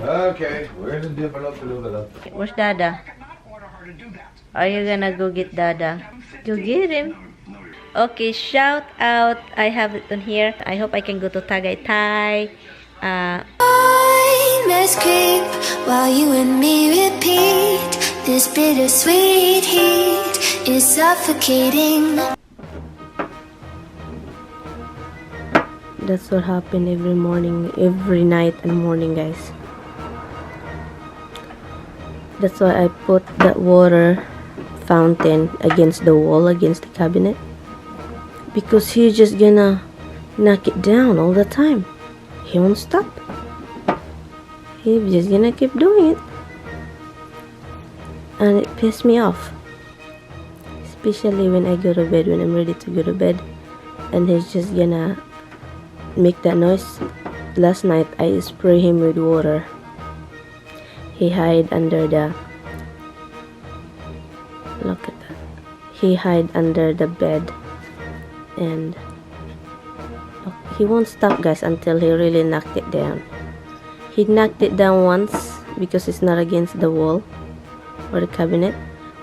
Okay, where's the develop? Where's Dada? Are you gonna go get Dada? Go get him. Okay, shout out. I have it on here. I hope I can go to Tagaytay. Time escape while you and me repeat. This bittersweet heat is suffocating. That's what happened every morning, every night and morning, guys. That's why I put that water fountain against the wall, against the cabinet. Because he's just gonna knock it down all the time. He won't stop. He's just gonna keep doing it. And it pissed me off. Especially when I go to bed, when I'm ready to go to bed. And he's just gonna make that noise. Last night I spray him with water. He hid under the, look at that, he hid under the bed, and look, he won't stop, guys, until he really knocked it down. He knocked it down once because it's not against the wall or the cabinet,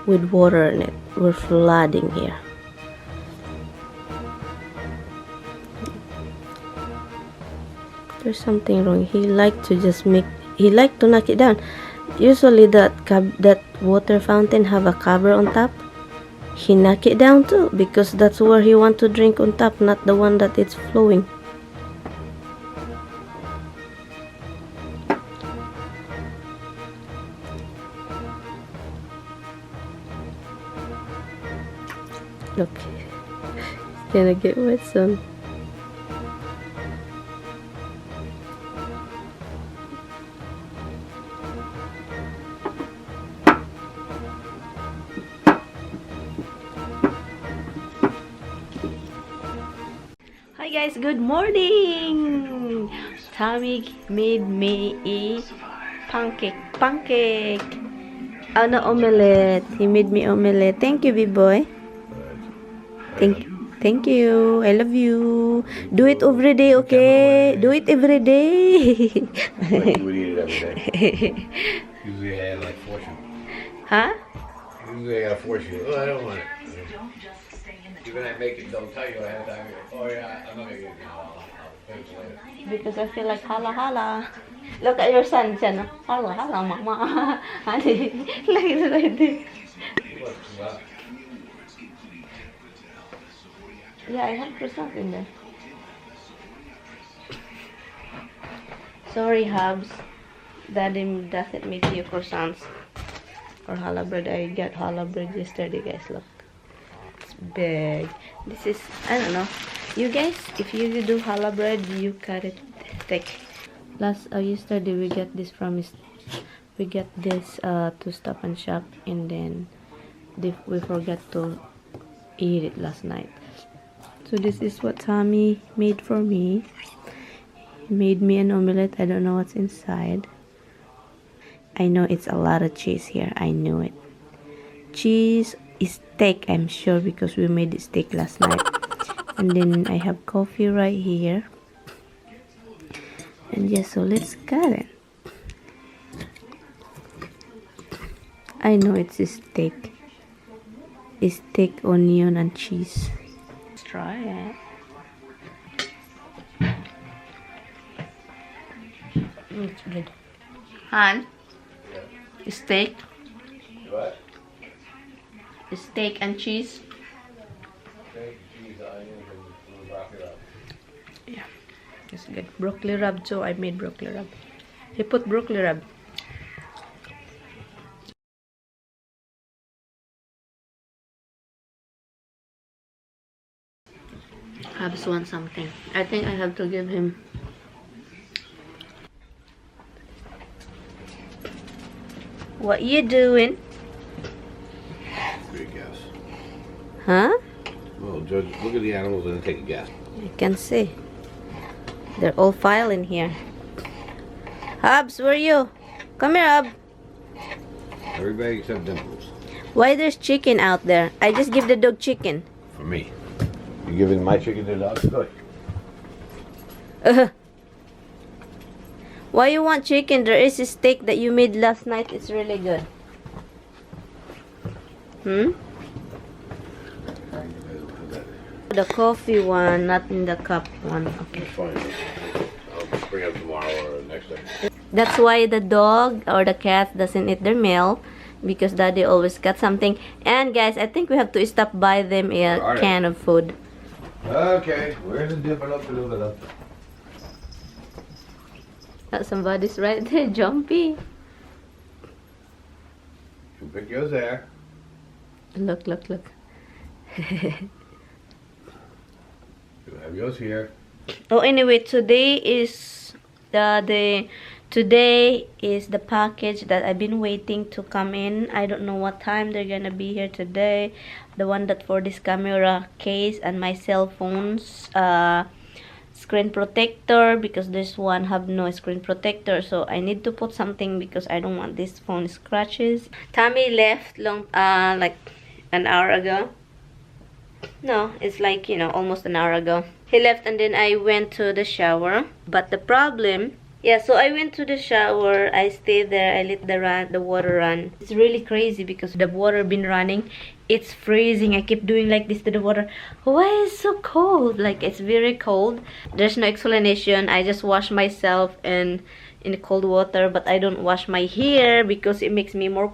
with water in it. We're flooding here. There's something wrong. He liked to knock it down. Usually that water fountain have a cover on top. He knock it down too, because that's where he want to drink, on top, not the one that it's flowing. Look, it's gonna get wet soon. Hi guys, good morning! Tommy made me a pancake. Oh no, omelette. He made me omelette. Thank you, big boy. Thank you. I love you. Do it every day, okay? Do it every day. You would eat it every day. Usually I had like fortune. Huh? Usually I got a fortune. Oh, I don't want it. Even I make it, don't tell you ahead of time. Oh yeah, I'm not gonna get it now. I'll pay it later. Because I feel like hala hala. Look at your son, Jen. Hala hala, mama. Honey, like this. Yeah, I have croissant in there. Sorry, Hubs. Daddy doesn't make you croissants or challah bread. I got challah bread yesterday, guys. Look, it's big. This is, I don't know. You guys, if you do challah bread, you cut it thick. Yesterday we got this from to Stop and Shop, and then we forgot to eat it last night. So this is what Tommy made for me. He made me an omelette. I don't know what's inside. I know it's a lot of cheese here. I knew it. Cheese is steak, I'm sure, because we made the steak last night. And then I have coffee right here. And yeah, so let's cut it. I know it's a steak. It's steak, onion, and cheese. Let's try it. It's good. Han, steak. What? Steak and cheese. Steak, cheese, onions, and broccoli rub. Yeah, it's good. Broccoli rub too. I made broccoli rub. He put broccoli rub. Habs wants something. I think I have to give him. What you doing? Big guess. Huh? Well, Judge, look at the animals and take a guess. You can see. They're all filed in here. Hubs, where are you? Come here, Hub. Everybody except Dimples. Why there's chicken out there? I just give the dog chicken. For me. You giving my chicken to the dog? Good. Why you want chicken? There is a steak that you made last night. It's really good. Hmm? The coffee one, not in the cup one. Okay. It's fine. I'll bring it up tomorrow or next day. That's why the dog or the cat doesn't eat their meal, because daddy always got something. And guys, I think we have to stop by them a can of food. Okay, we're gonna develop a little bit. Somebody's right there, Jumpy. You pick yours there. Look, look, look. You have yours here. Oh, anyway, today is today is the package that I've been waiting to come in. I don't know what time they're gonna be here today. The one that for this camera case and my cell phone's screen protector, because this one have no screen protector, so I need to put something because I don't want this phone scratches. Tommy left like an hour ago. No, it's like, you know, almost an hour ago. He left and then I went to the shower. But the problem, yeah, so I went to the shower. I stayed there. I let the water run. It's really crazy because the water been running. It's freezing. I keep doing like this to the water. Why is it so cold? Like, it's very cold. There's no explanation. I just wash myself in the cold water, but I don't wash my hair because it makes me more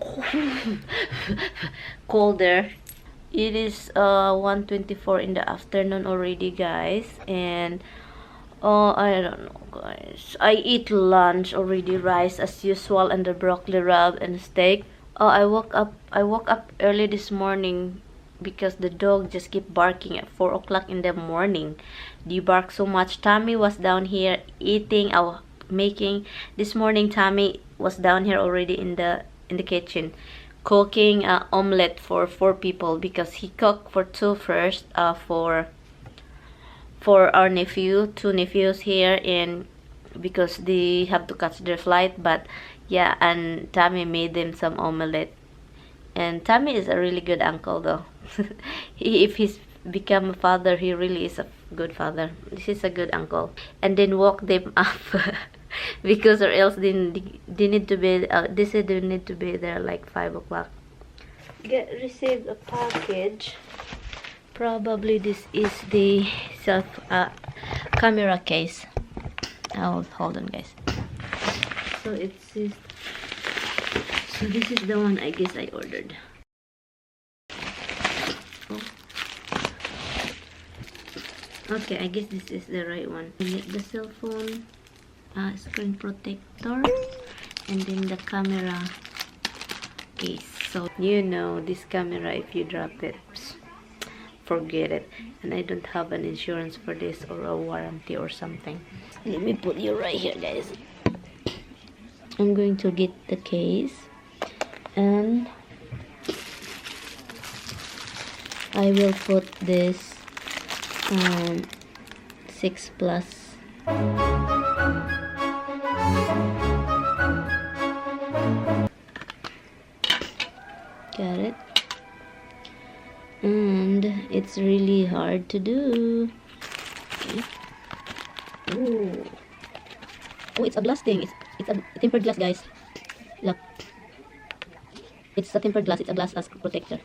colder. It is 1:24 in the afternoon already, guys, and I don't know, guys. I eat lunch already, rice as usual, and the broccoli rub and steak. I woke up early this morning because the dog just kept barking at 4 o'clock in the morning. They bark so much. Tommy was down here eating. Making this morning. Tommy was down here already in the kitchen, cooking an omelette for 4 people because he cooked for 2 first, for our nephew, 2 nephews here, and because they have to catch their flight. But yeah, and Tommy made them some omelette, and Tommy is a really good uncle though. If he's become a father, he really is a good father. This is a good uncle. And then woke them up because or else they need to be they said they need to be there like 5 o'clock. Received a package. Probably this is the camera case. Oh, hold on, guys. So it says, so this is the one I guess I ordered. Oh. Okay, I guess this is the right one. The cell phone screen protector, and then the camera case. So you know, this camera, if you drop it, forget it. And I don't have an insurance for this or a warranty or something. Let me put you right here, guys. I'm going to get the case, and I will put this 6 plus. Got it. And it's really hard to do. Okay. Ooh. Oh, it's a glass thing. It's a tempered glass, guys. Look. It's a tempered glass. It's a glass as protector.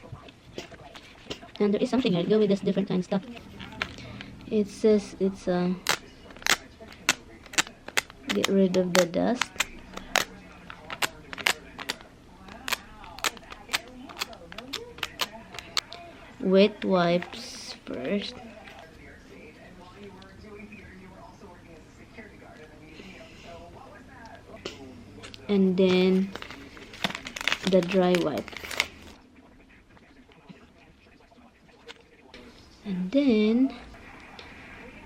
And there is something here. Go with this different kind of stuff. It says it's get rid of the dust. Wet wipes first. And then the dry wipe. And then,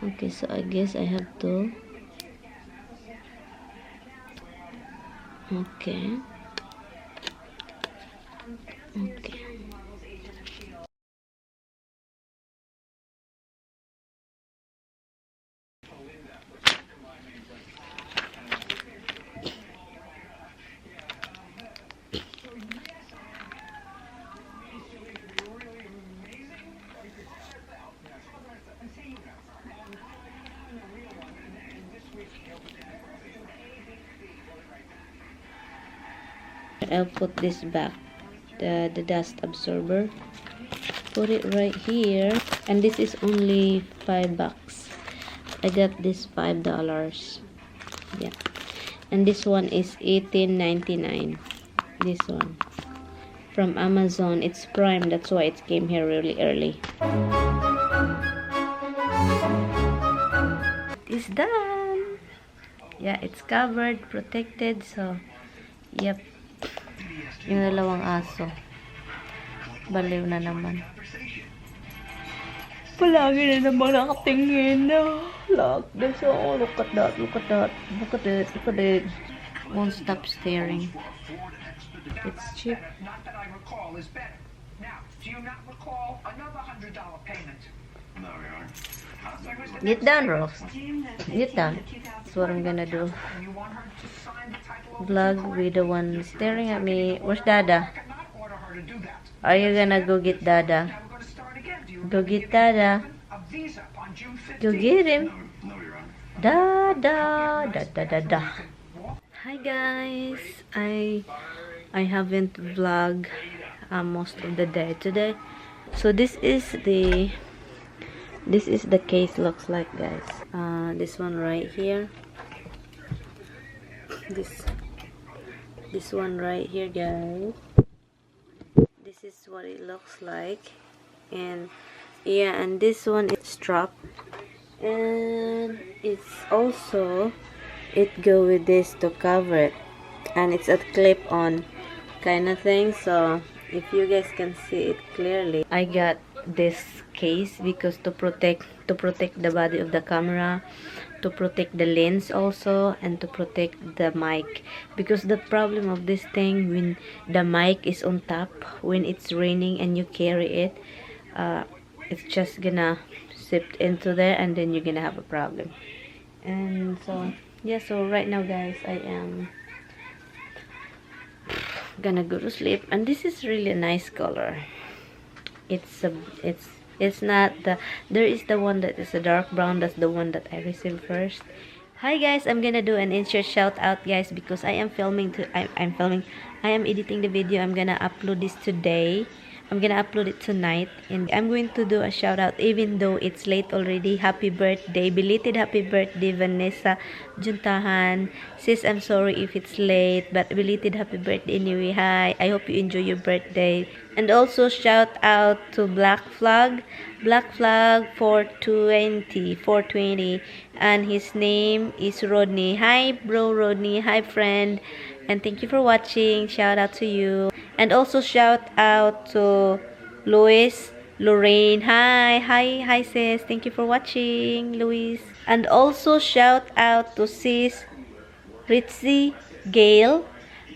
okay, so I guess I have to, okay. I'll put this back, the dust absorber. Put it right here, and this is only $5. I got this $5. Yeah, and this one is $18.99. This one from Amazon. It's Prime, that's why it came here really early. It's done. Yeah, it's covered, protected. So yep, yung dalawang aso baliw na naman. Palagi na naman nakatingin na. Look, that's all. Look at that, look at that, look at it, look at it. Won't stop staring. It's cheap. Not that I recall is better. Now, do you not recall another $100 payment? No, we aren't. Get down, Rose. Get down. That's what I'm gonna do. Vlog with the one staring at me. Where's Dada? Are you gonna go get Dada? Go get Dada. Go get him. Dada. Da. Hi guys. I haven't vlogged most of the day today. So this is the case looks like, guys. This one right here. This one right here, guys. This is what it looks like. And yeah, and this one is strap, and it's also, it go with this to cover it, and it's a clip-on kind of thing. So if you guys can see it clearly, I got this case because to protect the body of the camera, to protect the lens also, and to protect the mic, because the problem of this thing, when the mic is on top, when it's raining and you carry it, it's just gonna sip into there, and then you're gonna have a problem. And so yeah, so right now guys, I am gonna go to sleep, and this is really a nice color. It's not the, there is the one that is a dark brown, that's the one that I received first. Hi guys, I'm gonna do an insert shout out, guys, because I am filming I am editing the video. I'm gonna upload this today. I'm gonna upload it tonight, and I'm going to do a shout out even though it's late already. Happy birthday, belated happy birthday, Vanessa Juntahan. Sis, I'm sorry if it's late, but belated happy birthday anyway. Hi, I hope you enjoy your birthday. And also shout out to Black Flag 420, and his name is Rodney. Hi bro Rodney, hi friend, and thank you for watching. Shout out to you. And also shout out to Lorraine. Hi sis, thank you for watching, Louise. And also shout out to sis Ritzy Gail.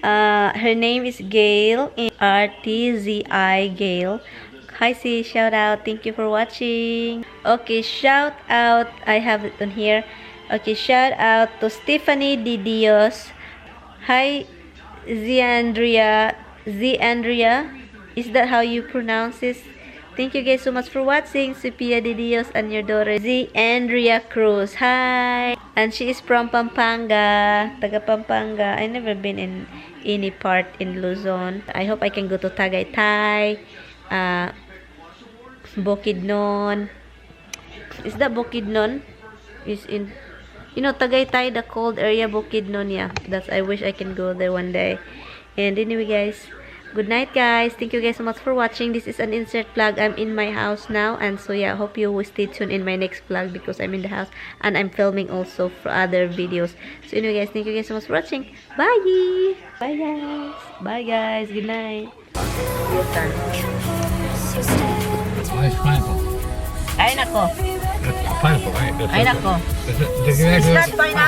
Her name is Gail, RTZI Gail. Hi sis, shout out, thank you for watching. Okay, shout out, I have it on here. Okay, shout out to Stephanie Di Dios. Hi Z Andrea, is that how you pronounce this? Thank you guys so much for watching. Sophia Di Dios and your daughter Z Andrea Cruz. Hi, and she is from Pampanga, taga Pampanga. I never been in any part in Luzon. I hope I can go to Tagaytay, Bukidnon. Is that Bukidnon? Is in, you know, Tagaytay, the cold area, Bukidnon. Yeah, that's, I wish I can go there one day. And anyway guys, good night guys. Thank you guys so much for watching. This is an insert vlog. I'm in my house now, and so yeah, hope you will stay tuned in my next vlog, because I'm in the house and I'm filming also for other videos. So anyway guys, thank you guys so much for watching. Bye. Bye guys. Bye guys. Good night. Nice pineapple. Ay nako. That's pineapple, right? Ay nako. It's It's not pineapple.